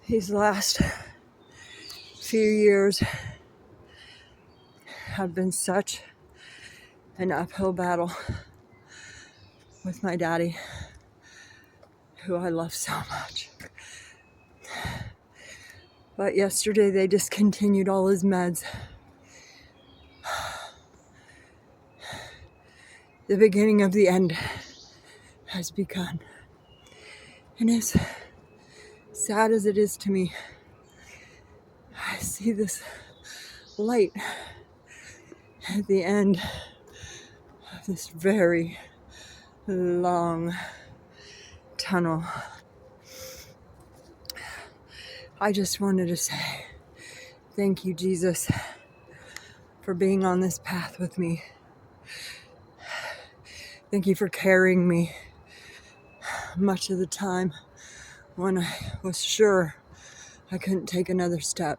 These last few years have been such an uphill battle with my daddy, who I love so much. But yesterday they discontinued all his meds. The beginning of the end has begun. And as sad as it is to me, I see this light at the end of this very long tunnel. I just wanted to say thank you, Jesus, for being on this path with me. Thank you for carrying me much of the time when I was sure I couldn't take another step.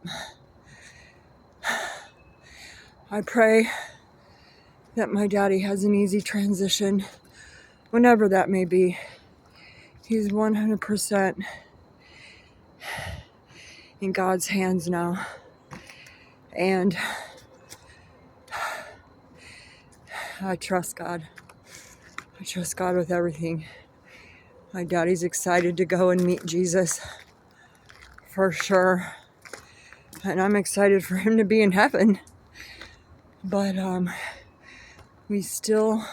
I pray that my daddy has an easy transition, whenever that may be. He's 100% in God's hands now. And I trust God. I trust God with everything. My daddy's excited to go and meet Jesus, for sure. And I'm excited for him to be in heaven. But we still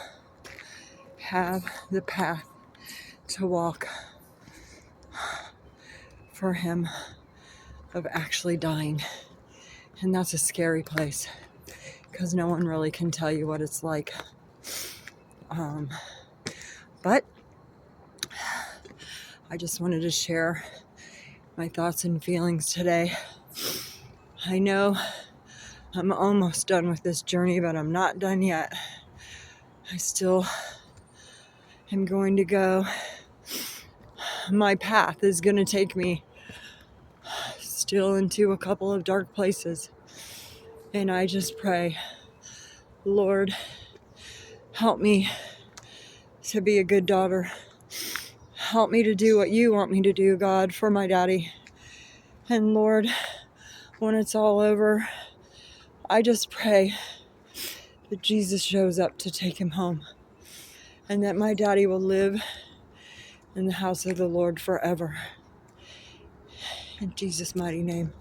have the path to walk for him of actually dying. And that's a scary place, because no one really can tell you what it's like. But I just wanted to share my thoughts and feelings today. I know I'm almost done with this journey, but I'm not done yet. I still am going to go. My path is going to take me still into a couple of dark places. And I just pray, Lord, help me to be a good daughter. Help me to do what you want me to do, God, for my daddy. And Lord, when it's all over, I just pray that Jesus shows up to take him home, and that my daddy will live in the house of the Lord forever. In Jesus' mighty name.